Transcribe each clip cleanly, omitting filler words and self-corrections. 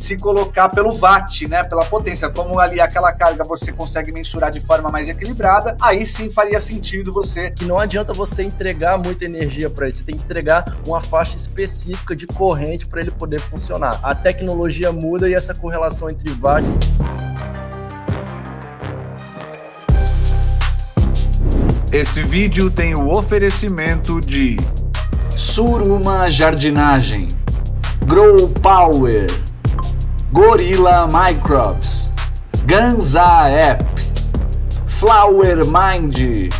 se colocar pelo watt, né, pela potência. Como ali aquela carga você consegue mensurar de forma mais equilibrada, aí sim faria sentido você... Que não adianta você entregar muita energia para ele, você tem que entregar uma faixa específica de corrente para ele poder funcionar. A tecnologia muda e essa correlação entre watts... Esse vídeo tem o oferecimento de Suruma Jardinagem, Grow Power, Gorilla Microbes, Ganza App, Flower Mind,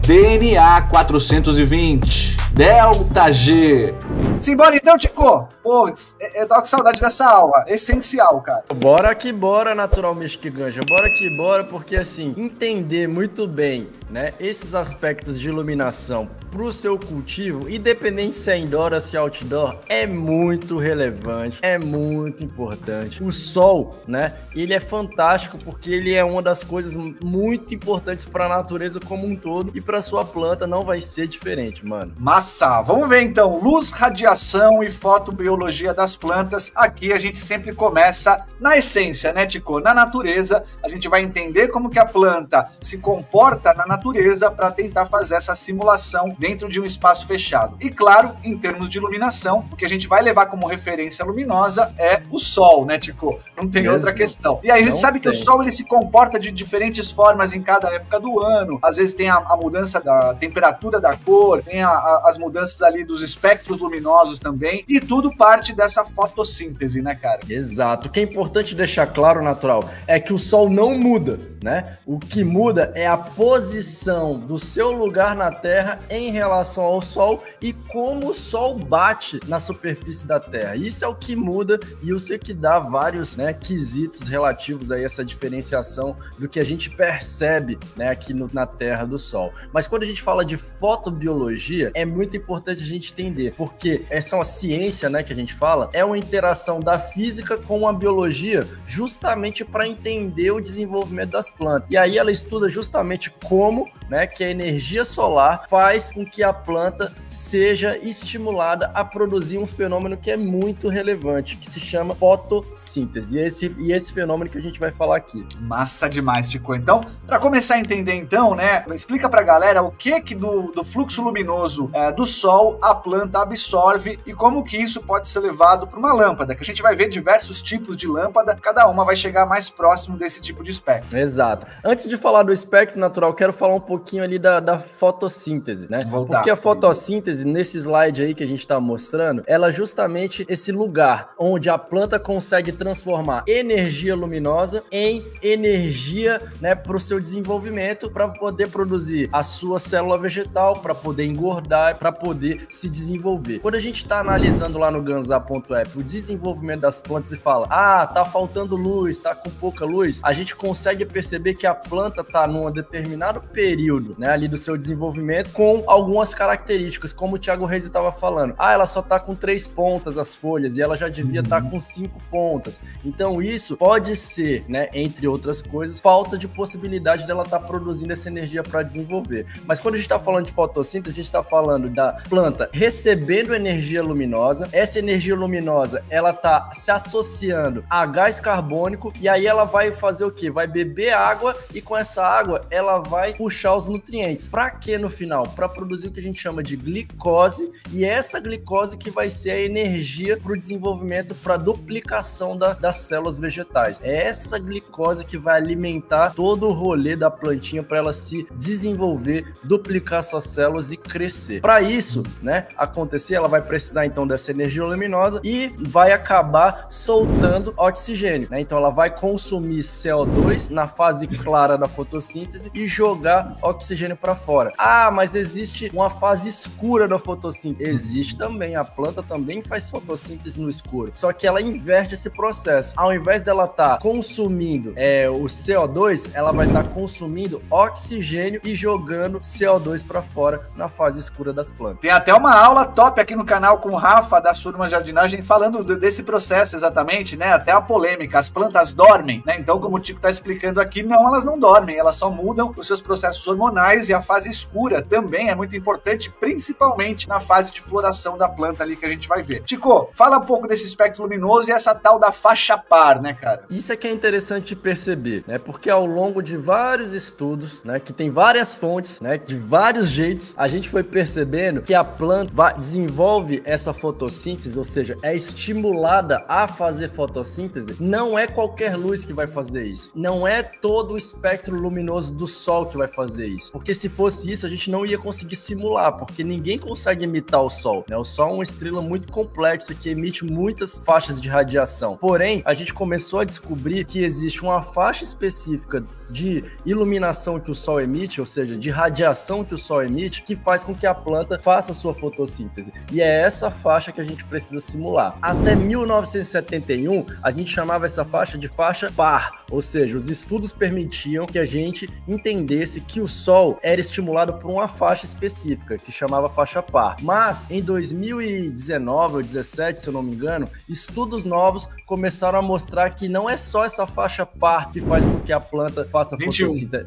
DNA 420, Delta G. Simbora então, Tico! Pô, eu tava com saudade dessa aula, essencial, cara. Bora que bora, Natural Mystic Ganja, bora que bora, porque assim, entender muito bem, né, esses aspectos de iluminação pro seu cultivo, independente se é indoor ou se é outdoor, é muito relevante, é muito importante. O sol, né, ele é fantástico porque ele é uma das coisas muito importantes para a natureza como um todo e para sua planta não vai ser diferente, mano. Massa! Vamos ver então, luz, radiação e fotobiologia das plantas. Aqui a gente sempre começa na essência, né, Tico? Na natureza, a gente vai entender como que a planta se comporta na natureza para tentar fazer essa simulação dentro de um espaço fechado. E claro, em termos de iluminação, o que a gente vai levar como referência luminosa é o sol, né, Tico? Não tem outra questão. E aí a gente sabe que o sol ele se comporta de diferentes formas em cada época do ano. Às vezes tem a mudança da temperatura da cor, tem as mudanças ali dos espectros luminosos também, e tudo parte dessa fotossíntese, né, cara? Exato. O que é importante deixar claro, Natural, é que o sol não muda, né? O que muda é a posição do seu lugar na Terra em relação ao Sol e como o Sol bate na superfície da Terra. Isso é o que muda e isso é que dá vários, né, quesitos relativos a essa diferenciação do que a gente percebe, né, aqui na Terra do Sol. Mas quando a gente fala de fotobiologia, é muito importante a gente entender, porque essa é uma ciência, né, que a gente fala, é uma interação da física com a biologia justamente para entender o desenvolvimento das plantas. E aí ela estuda justamente como, né, que a energia solar faz com que a planta seja estimulada a produzir um fenômeno que é muito relevante, que se chama fotossíntese. E esse fenômeno que a gente vai falar aqui. Massa demais, Tico. Então, para começar a entender então, né, explica pra galera o que do fluxo luminoso do sol a planta absorve e como que isso pode ser levado para uma lâmpada, que a gente vai ver diversos tipos de lâmpada, cada uma vai chegar mais próximo desse tipo de espectro. Exato. Antes de falar do espectro natural, quero falar um pouquinho ali da fotossíntese, né? Porque a fotossíntese, nesse slide aí que a gente está mostrando, ela é justamente esse lugar onde a planta consegue transformar energia luminosa em energia, né, para o seu desenvolvimento, para poder produzir a sua célula vegetal, para poder engordar, para poder se desenvolver. Quando a gente está analisando lá no Ganza.app o desenvolvimento das plantas e fala, tá faltando luz, tá com pouca luz, a gente consegue perceber que a planta tá num determinado período, né, ali do seu desenvolvimento com algumas características, como o Thiago Reis estava falando. Ela só tá com 3 pontas as folhas e ela já devia estar com 5 pontas. Então isso pode ser, né, entre outras coisas, falta de possibilidade dela estar produzindo essa energia para desenvolver. Mas quando a gente está falando de fotossíntese, a gente está falando da planta recebendo energia luminosa. Essa energia luminosa, ela tá se associando a gás carbônico e aí ela vai fazer o quê? Vai beber água e com essa água ela vai puxar os nutrientes. Para quê no final? Para produzir o que a gente chama de glicose, e essa glicose que vai ser a energia para o desenvolvimento, para a duplicação das células vegetais. É essa glicose que vai alimentar todo o rolê da plantinha para ela se desenvolver, duplicar suas células e crescer. Para isso, né, acontecer, ela vai precisar então dessa energia luminosa e vai acabar soltando oxigênio, né? Então ela vai consumir CO2 na fase clara da fotossíntese e jogar oxigênio para fora. Mas existe uma fase escura da fotossíntese. Existe também, a planta também faz fotossíntese no escuro, só que ela inverte esse processo. Ao invés dela estar consumindo o CO2, ela vai estar consumindo oxigênio e jogando CO2 para fora na fase escura das plantas. Tem até uma aula top aqui no canal com o Rafa da Surma Jardinagem falando desse processo exatamente, né? Até a polêmica, as plantas dormem, né? Então, como o Tico tá explicando aqui, não, elas não dormem, elas só mudam os seus processos hormonais e a fase escura também é muito importante, principalmente na fase de floração da planta ali que a gente vai ver. Tico, fala um pouco desse espectro luminoso e essa tal da faixa par, né, cara? Isso é que é interessante perceber, né? Porque ao longo de vários estudos, né, que tem várias fontes, né, de vários jeitos, a gente foi percebendo que a planta desenvolve essa fotossíntese, ou seja, é estimulada a fazer fotossíntese. Não é qualquer luz que vai fazer isso. Não é todo o espectro luminoso do sol que vai fazer isso. Porque se fosse isso, a gente não ia conseguir simular, porque ninguém consegue imitar o sol, né? O sol é uma estrela muito complexa que emite muitas faixas de radiação. Porém, a gente começou a descobrir que existe uma faixa específica de iluminação que o sol emite, ou seja, de radiação que o sol emite, que faz com que a planta faça sua fotossíntese. E é essa faixa que a gente precisa simular. Até 1971, a gente chamava essa faixa de faixa par, ou seja, os estudos permitiam que a gente entendesse que o sol era estimulado por uma faixa específica, que chamava faixa par. Mas, em 2019 ou 2017, se eu não me engano, estudos novos começaram a mostrar que não é só essa faixa par que faz com que a planta faça fotossíntese.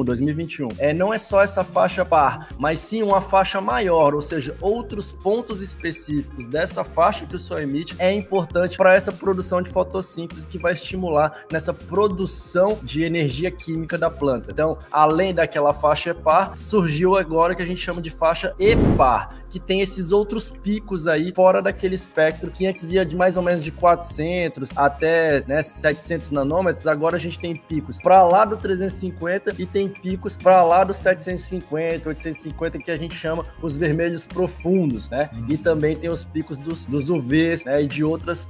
2021. Não é só essa faixa par, mas sim uma faixa maior, ou seja, outros pontos específicos dessa faixa que o sol emite é importante para essa produção de fotossíntese que vai estimular nessa produção de energia química da planta. Então, além daquela faixa par, surgiu agora o que a gente chama de faixa epar, que tem esses outros picos aí fora daquele espectro que antes ia de mais ou menos de 400 até, né, 700 nanômetros, agora a gente tem picos para lá do 350 e tem picos para lá do 750, 850, que a gente chama os vermelhos profundos, né? E também tem os picos dos UVs, né, e de outras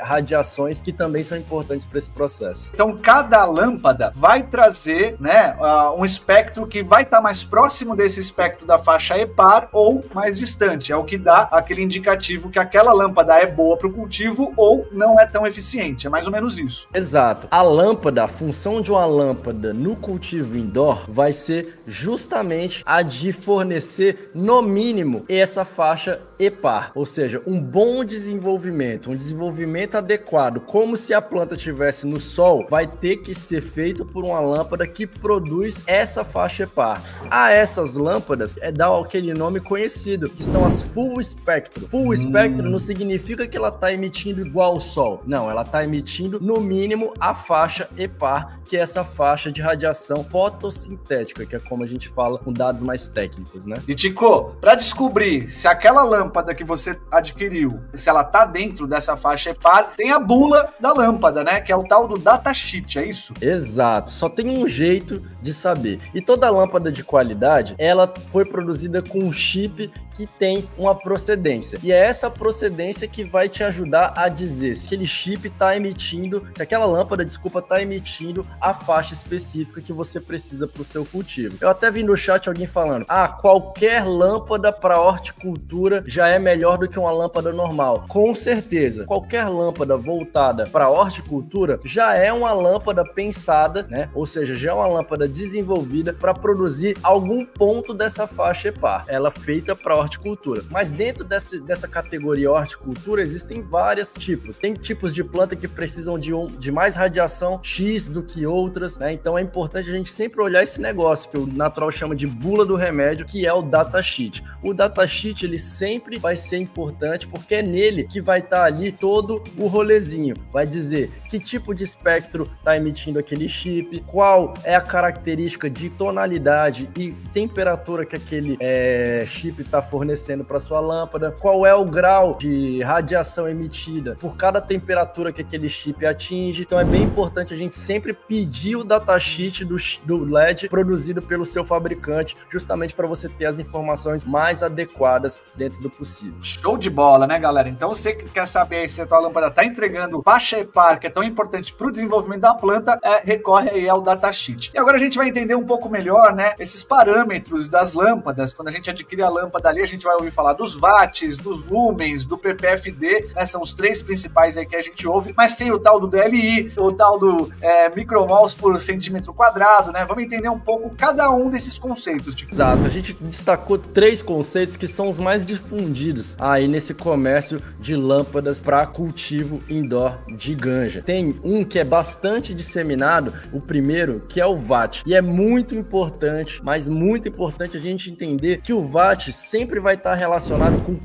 radiações que também são importantes para esse processo. Então, cada lâmpada vai trazer, né, um espectro que vai estar mais próximo desse espectro da faixa epar ou mais distante. É o que dá aquele indicativo que aquela lâmpada é boa para o cultivo ou não é tão eficiente. É mais ou menos isso. Exato. A função de uma lâmpada no cultivo indoor vai ser justamente a de fornecer, no mínimo, essa faixa epar, ou seja, um bom desenvolvimento, um desenvolvimento adequado, como se a planta estivesse no sol, vai ter que ser feito por uma lâmpada que produz essa faixa epar. A essas lâmpadas dá aquele nome conhecido, que são as full spectrum. Full spectrum não significa que ela está emitindo igual ao sol, não, ela está emitindo no mínimo a faixa epar, que é essa faixa de radiação fotossintética, que é como a gente fala com dados mais técnicos, né? E Tico, para descobrir se aquela lâmpada que você adquiriu, se ela tá dentro dessa faixa epar, tem a bula da lâmpada, né? Que é o tal do datasheet, é isso? Exato, só tem um jeito de saber. E toda lâmpada de qualidade, ela foi produzida com um chip que tem uma procedência. E é essa procedência que vai te ajudar a dizer se aquele chip está emitindo, se aquela lâmpada, está emitindo a faixa específica que você precisa para o seu cultivo. Eu até vi no chat alguém falando, qualquer lâmpada para horticultura já é melhor do que uma lâmpada normal. Com certeza, qualquer lâmpada voltada para horticultura já é uma lâmpada pensada, né? Ou seja, já é uma lâmpada desenvolvida para produzir algum ponto dessa faixa epar. Ela é feita para horticultura. Mas dentro dessa categoria horticultura existem vários tipos. Tem tipos de planta que precisam de mais radiação X do que outras, né? Então é importante a gente sempre olhar esse negócio que o natural chama de bula do remédio, que é o datasheet. O datasheet, ele sempre vai ser importante porque é nele que vai estar ali todo o rolezinho. Vai dizer que tipo de espectro está emitindo aquele chip, qual é a característica de tonalidade e temperatura que aquele chip está fornecendo para sua lâmpada, qual é o grau de radiação emitida por cada temperatura que aquele chip atinge. Então é bem importante a gente sempre pedir o datasheet do LED produzido pelo seu fabricante, justamente para você ter as informações mais adequadas dentro do possível. Show de bola, né, galera? Então você que quer saber se a tua lâmpada está entregando faixa epar, que é tão importante para o desenvolvimento da planta, recorre aí ao datasheet. E agora a gente vai entender um pouco melhor, né, esses parâmetros das lâmpadas. Quando a gente adquire a lâmpada ali, a gente vai ouvir falar dos watts, dos lumens, do ppfd, né? São os 3 principais aí que a gente ouve, mas tem o tal do DLI, o tal do micromols por centímetro quadrado, né? Vamos entender um pouco cada um desses conceitos. Exato, a gente destacou 3 conceitos que são os mais difundidos aí nesse comércio de lâmpadas para cultivo indoor de ganja. Tem um que é bastante disseminado, o primeiro, que é o watt. E é muito importante, mas muito importante a gente entender que o watt sempre vai estar relacionado com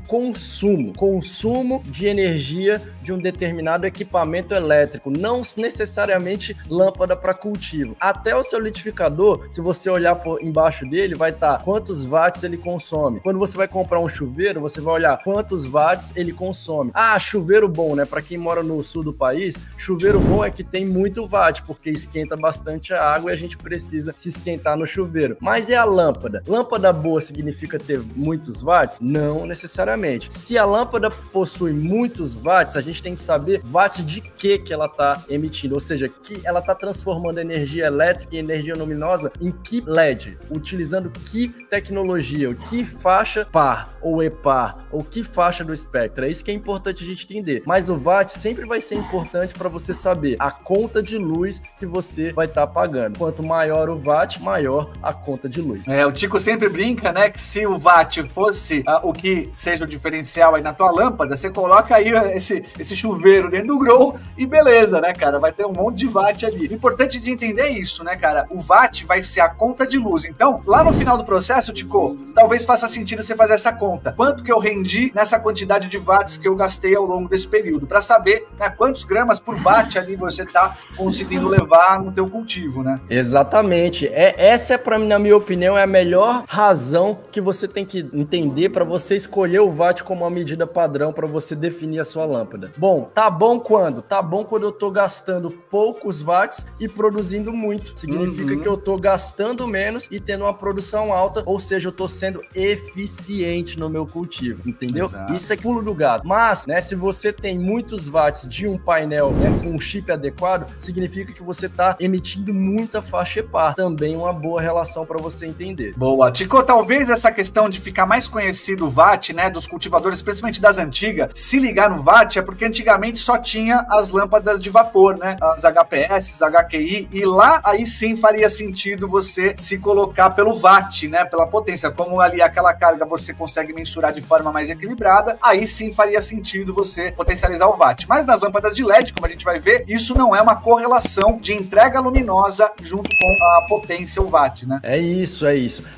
consumo de energia de um determinado equipamento elétrico, não necessariamente lâmpada para cultivo. Até o seu litificador, se você olhar por embaixo dele, vai estar quantos watts ele consome. Quando você vai comprar um chuveiro, você vai olhar quantos watts ele consome. Ah, chuveiro bom, né? Para quem mora no sul do país, chuveiro bom é que tem muito watt, porque esquenta bastante a água e a gente precisa se esquentar no chuveiro. Mas é a lâmpada. Lâmpada boa significa ter muitos watts? Não necessariamente. Se a lâmpada possui muitos watts, a gente tem que saber watt de que ela está emitindo, ou seja, que ela está transformando energia elétrica e energia luminosa em que LED, utilizando que tecnologia, que faixa par ou EPAR, ou que faixa do espectro. É isso que é importante a gente entender. Mas o watt sempre vai ser importante para você saber a conta de luz que você vai estar pagando. Quanto maior o watt, maior a conta de luz. O Tico sempre brinca, né, que se o watt fosse o que seja o diferencial aí na tua lâmpada, você coloca aí esse chuveiro dentro do grow e beleza, né, cara? Vai ter um monte de watt ali. O importante de entender é isso, né, cara? O watt vai ser a conta de luz. Então, lá no final do processo, Tico, talvez faça sentido você fazer essa conta. Quanto que eu rendi nessa quantidade de watts que eu gastei ao longo desse período? Para saber, né, quantos gramas por watt ali você tá conseguindo levar no teu cultivo, né? Exatamente. Essa, na minha opinião, é a melhor razão que você tem que entender para você escolher o watt como uma medida padrão para você definir a sua lâmpada. Bom, tá bom quando? Tá bom quando eu tô gastando poucos watts e produzindo muito. Significa que eu tô gastando menos e tendo uma produção alta, ou seja, eu tô sendo eficiente no meu cultivo, entendeu? Exato. Isso é pulo do gato. Mas, né, se você tem muitos watts de um painel, né, com um chip adequado, significa que você tá emitindo muita faixa EPAR. Também uma boa relação para você entender. Boa. Tico, talvez essa questão de ficar mais conhecido o watt, né, dos cultivadores, principalmente das antigas, se ligar no watt é porque antigamente só tinha as lâmpadas de vapor, né, as HPS, HQI, e lá aí sim faria sentido você se colocar pelo watt, né, pela potência, como ali aquela carga você consegue mensurar de forma mais equilibrada, aí sim faria sentido você potencializar o watt. Mas nas lâmpadas de LED, como a gente vai ver, isso não é uma correlação de entrega luminosa junto com a potência, o watt, né? É isso.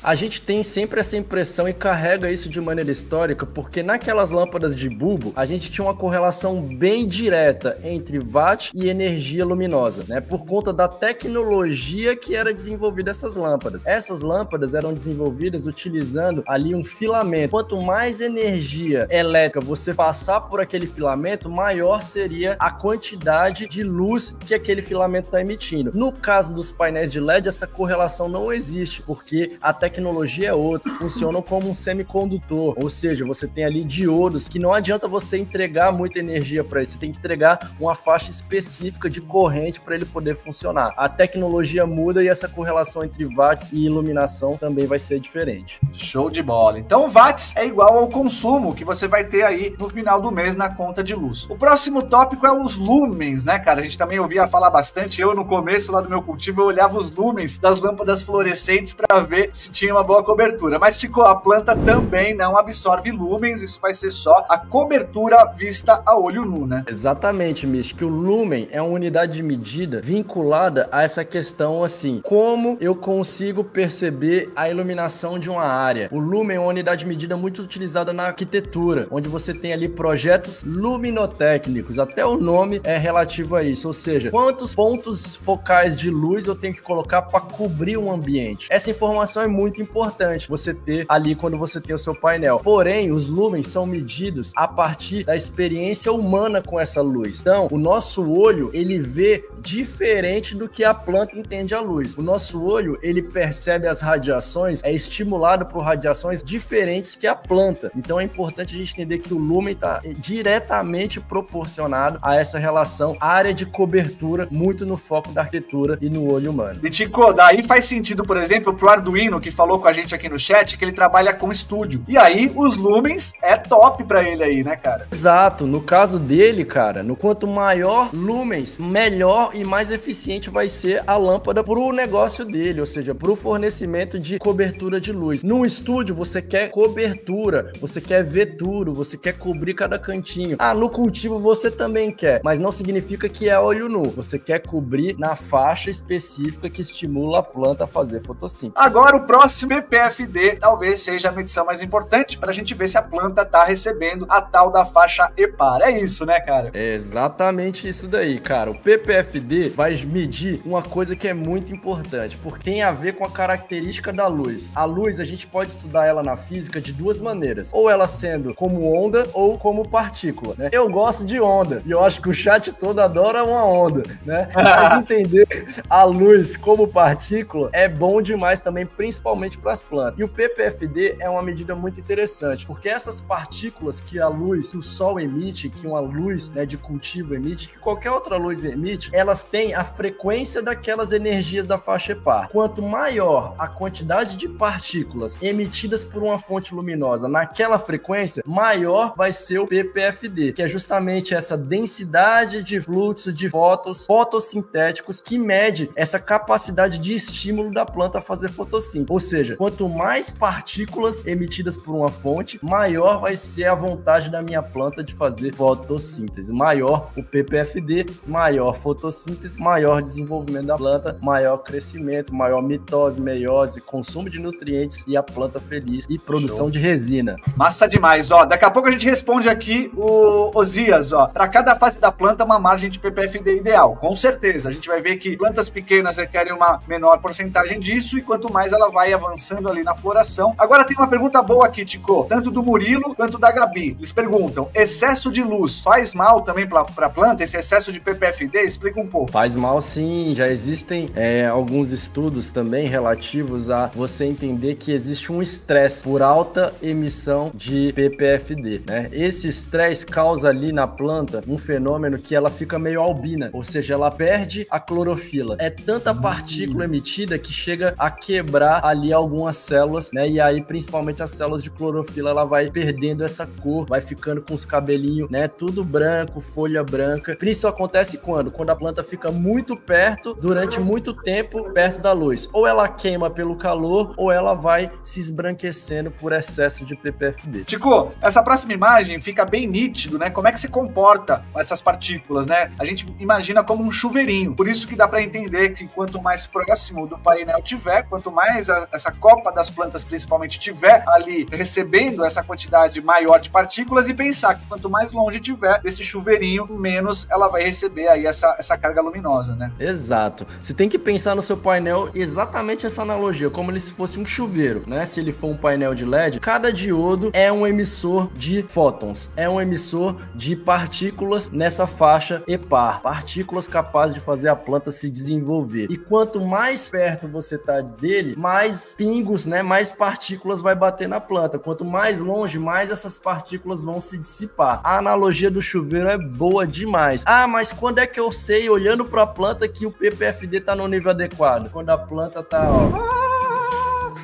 A gente tem sempre essa impressão e carrega isso de maneira histórica, porque naquelas lâmpadas de bulbo, a gente tinha uma correlação bem direta entre watt e energia luminosa, né? Por conta da tecnologia que era desenvolvida essas lâmpadas. Essas lâmpadas eram desenvolvidas utilizando ali um filamento. Quanto mais energia elétrica você passar por aquele filamento, maior seria a quantidade de luz que aquele filamento está emitindo. No caso dos painéis de LED, essa correlação não existe, porque a tecnologia é outra, funcionam como um semicondutor, ou seja, você tem ali diodos que não adianta você entregar muita energia para ele, você tem que entregar uma faixa específica de corrente para ele poder funcionar. A tecnologia muda e essa correlação entre watts e iluminação também vai ser diferente. Show de bola. Então, watts é igual ao consumo que você vai ter aí no final do mês na conta de luz. O próximo tópico é os lumens, né, cara? A gente também ouvia falar bastante. Eu, no começo lá do meu cultivo, eu olhava os lumens das lâmpadas fluorescentes para ver se tinha uma boa cobertura. Mas, Tico, a planta também não absorve lumens, isso vai ser só a cobertura vista a olho nu, né? Exatamente, Mish, que o lumen é uma unidade de medida vinculada a essa questão, assim, como eu consigo perceber a iluminação de uma área. O lumen é uma unidade de medida muito utilizada na arquitetura, onde você tem ali projetos luminotécnicos, até o nome é relativo a isso, ou seja, quantos pontos focais de luz eu tenho que colocar para cobrir um ambiente. Essa informação é muito importante você ter ali quando você tem o seu painel. Porém, os lumens são medidos a partir da experiência humana com essa luz. Então, o nosso olho, ele vê diferente do que a planta entende a luz. O nosso olho, ele percebe as radiações, é estimulado por radiações diferentes que a planta. Então, é importante a gente entender que o lumen está diretamente proporcionado a essa relação área de cobertura, muito no foco da arquitetura e no olho humano. E Tico, daí faz sentido, por exemplo, pro Arduino, que falou com a gente aqui no chat, que ele trabalha com estufas estúdio. E aí, os lumens é top pra ele aí, né, cara? Exato. No caso dele, cara, no quanto maior lumens, melhor e mais eficiente vai ser a lâmpada pro negócio dele, ou seja, pro fornecimento de cobertura de luz. No estúdio, você quer cobertura, você quer ver tudo, você quer cobrir cada cantinho. Ah, no cultivo você também quer, mas não significa que é olho nu. Você quer cobrir na faixa específica que estimula a planta a fazer fotossíntese. Agora, o próximo PPFD talvez seja a medição mais importante para a gente ver se a planta tá recebendo a tal da faixa EPAR. É isso, né, cara? É exatamente isso daí, cara. O PPFD vai medir uma coisa que é muito importante, porque tem a ver com a característica da luz. A luz, a gente pode estudar ela na física de duas maneiras, ou ela sendo como onda ou como partícula, né? Eu gosto de onda, e eu acho que o chat todo adora uma onda, né? Mas entender a luz como partícula é bom demais também, principalmente para as plantas. E o PPFD é uma medida muito interessante, porque essas partículas que a luz, que o sol emite, que uma luz, né, de cultivo emite, que qualquer outra luz emite, elas têm a frequência daquelas energias da faixa EPAR. Quanto maior a quantidade de partículas emitidas por uma fonte luminosa naquela frequência, maior vai ser o PPFD, que é justamente essa densidade de fluxo de fótons fotossintéticos que mede essa capacidade de estímulo da planta a fazer fotossíntese. Ou seja, quanto mais partículas emitidas por uma fonte, maior vai ser a vontade da minha planta de fazer fotossíntese. Maior o PPFD, maior fotossíntese, maior desenvolvimento da planta, maior crescimento, maior mitose, meiose, consumo de nutrientes e a planta feliz e produção de resina. Massa demais, ó. Daqui a pouco a gente responde aqui o Osias, ó. Para cada fase da planta, uma margem de PPFD ideal. Com certeza. A gente vai ver que plantas pequenas requerem uma menor porcentagem disso e quanto mais ela vai avançando ali na floração. Agora tem uma pergunta boa aqui, Tico, tanto do Murilo quanto da Gabi. Eles perguntam, excesso de luz faz mal também para a planta? Esse excesso de PPFD? Explica um pouco. Faz mal sim, já existem alguns estudos também relativos a você entender que existe um estresse por alta emissão de PPFD, né? Esse estresse causa ali na planta um fenômeno que ela fica meio albina, ou seja, ela perde a clorofila. É tanta partícula emitida que chega a quebrar ali algumas células, né? E aí, principalmente as células de clorofila, ela vai perdendo essa cor, vai ficando com os cabelinhos, né? Tudo branco, folha branca. Isso acontece quando? Quando a planta fica muito perto, durante muito tempo, perto da luz. Ou ela queima pelo calor, ou ela vai se esbranquecendo por excesso de PPFD. Tico, essa próxima imagem fica bem nítido, né? Como é que se comporta essas partículas, né? A gente imagina como um chuveirinho. Por isso que dá para entender que quanto mais próximo do painel tiver, quanto mais essa copa das plantas principalmente tiver ali recebendo essa quantidade maior de partículas, e pensar que quanto mais longe tiver desse chuveirinho, menos ela vai receber aí essa carga luminosa, né? Exato. Você tem que pensar no seu painel exatamente essa analogia, como se fosse um chuveiro, né? Se ele for um painel de LED, cada diodo é um emissor de fótons, é um emissor de partículas nessa faixa EPAR, partículas capazes de fazer a planta se desenvolver. E quanto mais perto você tá dele, mais pingos, né, mais partículas vai bater na planta. Quanto mais longe, mais essas partículas vão se dissipar. A analogia do chuveiro é boa demais. Ah, mas quando é que eu sei, olhando para a planta, que o PPFD tá no nível adequado? Quando a planta tá, ó,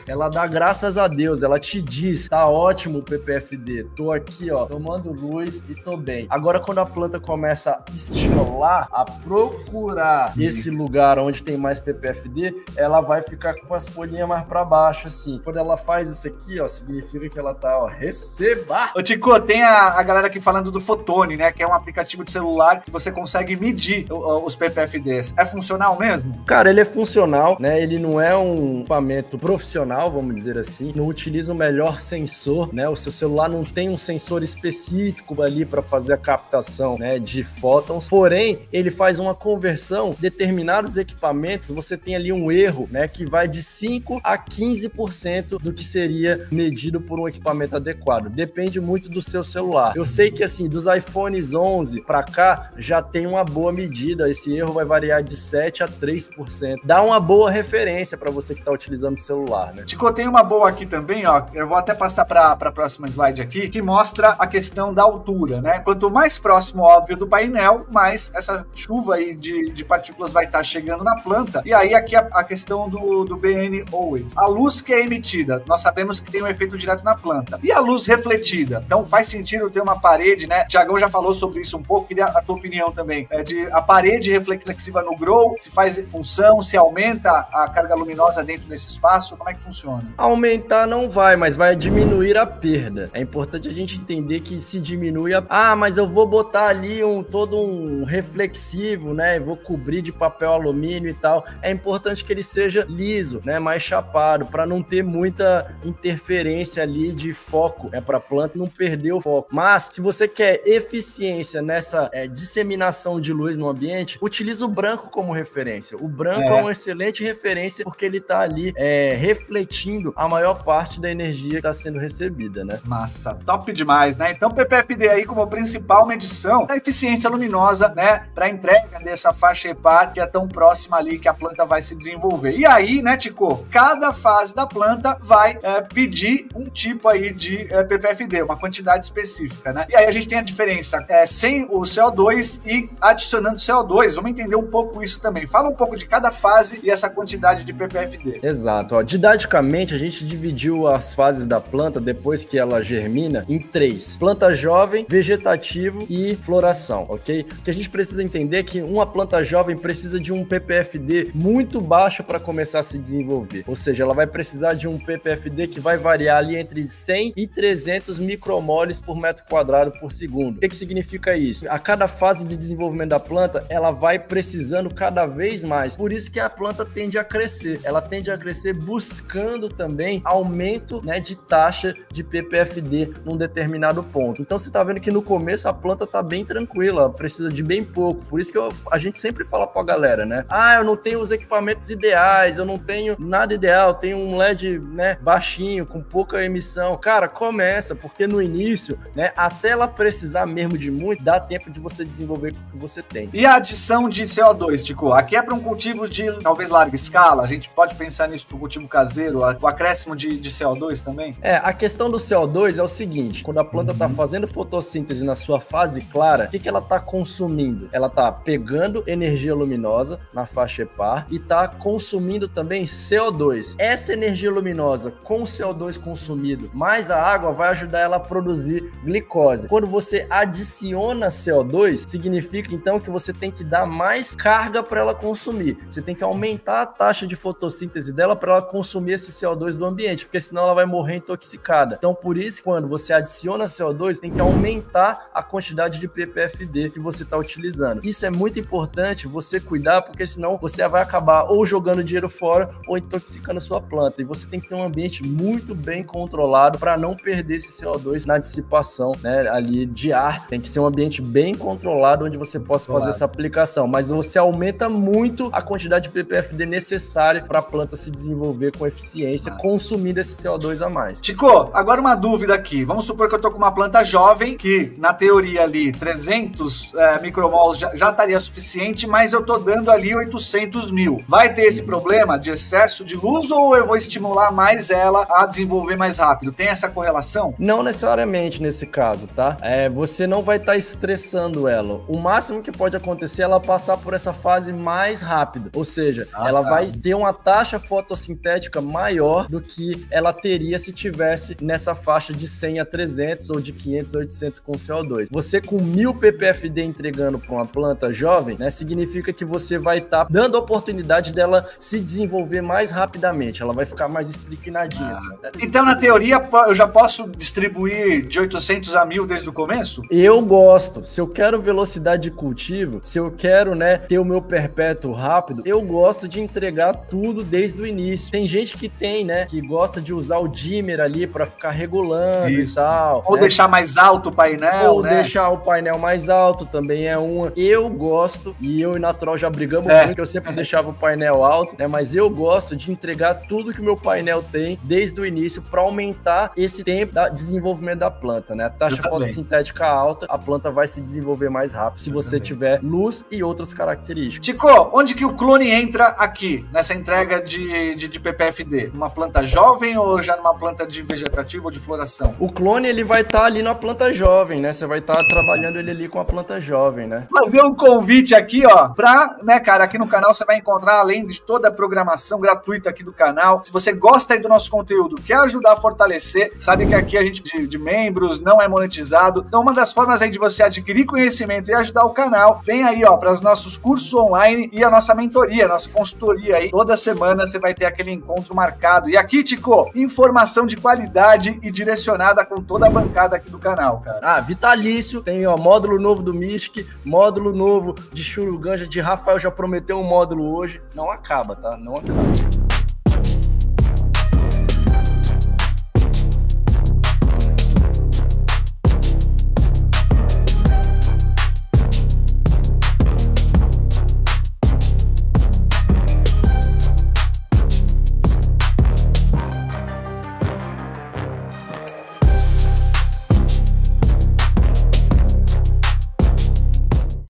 ela dá graças a Deus, ela te diz, tá ótimo o PPFD, tô aqui, ó, tomando luz e tô bem. Agora, quando a planta começa a estimular, a procurar esse lugar onde tem mais PPFD, ela vai ficar com as folhinhas mais pra baixo, assim. Quando ela faz isso aqui, ó, significa que ela tá, ó, receba! Ô, Tico, tem a galera aqui falando do Fotone, né, que é um aplicativo de celular que você consegue medir os PPFDs. É funcional mesmo? Cara, ele é funcional, né, ele não é um equipamento profissional, vamos dizer assim, não utiliza o melhor sensor, né? O seu celular não tem um sensor específico ali para fazer a captação, né, de fótons, porém, ele faz uma conversão. Determinados equipamentos, você tem ali um erro, né, que vai de 5 a 15% do que seria medido por um equipamento adequado. Depende muito do seu celular. Eu sei que, assim, dos iPhones 11 para cá, já tem uma boa medida, esse erro vai variar de 7 a 3%. Dá uma boa referência para você que está utilizando o celular, né? Tico, tem uma boa aqui também, ó. Eu vou até passar para a próxima slide aqui, que mostra a questão da altura, né? Quanto mais próximo, óbvio, do painel, mais essa chuva aí de partículas vai estar chegando na planta. E aí aqui a questão do BN-Always. A luz que é emitida, nós sabemos que tem um efeito direto na planta. E a luz refletida? Então faz sentido ter uma parede, né? Tiagão já falou sobre isso um pouco, queria a tua opinião também. A parede reflexiva no grow, se faz função, se aumenta a carga luminosa dentro desse espaço, como é que funciona? Aumentar não vai, mas vai diminuir a perda. É importante a gente entender que se diminui mas eu vou botar ali todo um reflexivo, né? Vou cobrir de papel alumínio e tal. É importante que ele seja liso, né? Mais chapado, para não ter muita interferência ali de foco, para a planta não perder o foco. Mas se você quer eficiência nessa disseminação de luz no ambiente, utiliza o branco como referência. O branco é uma excelente referência porque ele está ali refletindo a maior parte da energia que está sendo recebida, né? Massa, top demais, né? Então PPFD aí como principal medição da eficiência luminosa, né? Para a entrega dessa faixa EPAR que é tão próxima ali que a planta vai se desenvolver. E aí, né, Tico, cada fase da planta vai pedir um tipo aí de PPFD, uma quantidade específica, né? E aí a gente tem a diferença sem o CO2 e adicionando CO2. Vamos entender um pouco isso também. Fala um pouco de cada fase e essa quantidade de PPFD. Exato. Ó, didaticamente, a gente dividiu as fases da planta depois que ela germina em 3. Planta jovem, vegetativo e floração, ok? O que a gente precisa entender é que uma planta jovem precisa de um PPFD muito baixo para começar a se desenvolver. Ou seja, ela vai precisar de um PPFD que vai variar ali entre 100 e 300 micromoles por metro quadrado por segundo. O que significa isso? A cada fase de desenvolvimento da planta, ela vai precisando cada vez mais. Por isso que a planta tende a crescer. Ela tende a crescer buscando também aumento, né, de taxa de PPFD num determinado ponto. Então você tá vendo que no começo a planta tá bem tranquila, ela precisa de bem pouco. Por isso que a gente sempre fala pra galera, né? Eu não tenho os equipamentos ideais, eu não tenho nada ideal, tenho um LED, né, baixinho, com pouca emissão. Cara, começa, porque no início, né, até ela precisar mesmo de muito, dá tempo de você desenvolver o que você tem. E a adição de CO2, Tico? Aqui é para um cultivo de talvez larga escala, a gente pode pensar nisso para o cultivo caseiro, o acréscimo de CO2 também? A questão do CO2 é o seguinte, quando a planta está fazendo fotossíntese na sua fase clara, o que ela está consumindo? Ela está pegando energia luminosa na faixa EPAR e está consumindo também CO2. Essa energia luminosa com o CO2 consumido mais a água vai ajudar ela a produzir glicose. Quando você adiciona CO2, significa então que você tem que dar mais carga para ela consumir. Você tem que aumentar a taxa de fotossíntese dela para ela consumir esse CO2 do ambiente, porque senão ela vai morrer intoxicada. Então, por isso, quando você adiciona CO2, tem que aumentar a quantidade de PPFD que você está utilizando. Isso é muito importante você cuidar, porque senão você vai acabar ou jogando dinheiro fora ou intoxicando a sua planta. E você tem que ter um ambiente muito bem controlado para não perder esse CO2 na dissipação, né, ali de ar. Tem que ser um ambiente bem controlado onde você possa fazer essa aplicação, mas você aumenta muito a quantidade de PPFD necessária para a planta se desenvolver com eficiência, consumindo esse CO2 a mais. Tico, agora uma dúvida aqui. Vamos supor que eu tô com uma planta jovem, que na teoria ali 300 micromols já estaria suficiente, mas eu tô dando ali 800 mil. Vai ter esse problema de excesso de luz ou eu vou estimular mais ela a desenvolver mais rápido? Tem essa correlação? Não necessariamente nesse caso, tá? Você não vai estar estressando ela. O máximo que pode acontecer é ela passar por essa fase mais rápida. Ou seja, ela vai ter uma taxa fotossintética maior do que ela teria se tivesse nessa faixa de 100 a 300 ou de 500 a 800 com CO2. Você com 1000 ppfd entregando para uma planta jovem, né, significa que você vai estar dando a oportunidade dela se desenvolver mais rapidamente. Ela vai ficar mais estricnadinha. Assim, né? Então, na teoria, eu já posso distribuir de 800 a 1000 desde o começo? Eu gosto. Se eu quero velocidade de cultivo, se eu quero, né, ter o meu perpétuo rápido, eu gosto de entregar tudo desde o início. Tem gente que tem, né, que gosta de usar o dimmer ali para ficar regulando e tal. Ou, né, deixar mais alto o painel, ou, né, deixar o painel mais alto também é uma. Eu gosto, e eu e Natural já brigamos muito, que eu sempre deixava o painel alto, né, mas eu gosto de entregar tudo que o meu painel tem desde o início para aumentar esse tempo de desenvolvimento da planta, né? A taxa fotossintética alta, a planta vai se desenvolver mais rápido se você tiver luz e outras características. Tico, onde que o clone entra aqui, nessa entrega de PPFD? dê? Uma planta jovem ou já numa planta de vegetativa ou de floração? O clone, ele vai estar ali na planta jovem, né? Você vai estar trabalhando ele ali com a planta jovem, né? Fazer um convite aqui, ó, pra, né, cara, aqui no canal você vai encontrar, além de toda a programação gratuita aqui do canal, se você gosta aí do nosso conteúdo, quer ajudar a fortalecer, sabe que aqui a gente de membros não é monetizado, então uma das formas aí de você adquirir conhecimento e ajudar o canal, vem aí, ó, para os nossos cursos online e a nossa mentoria, a nossa consultoria aí, toda semana você vai ter aquele encontro marcado. E aqui, Tico, informação de qualidade e direcionada com toda a bancada aqui do canal, cara. Ah, vitalício, tem, ó, módulo novo do Mystic, módulo novo de Churuganja, de Rafael já prometeu um módulo hoje, não acaba, tá? Não acaba.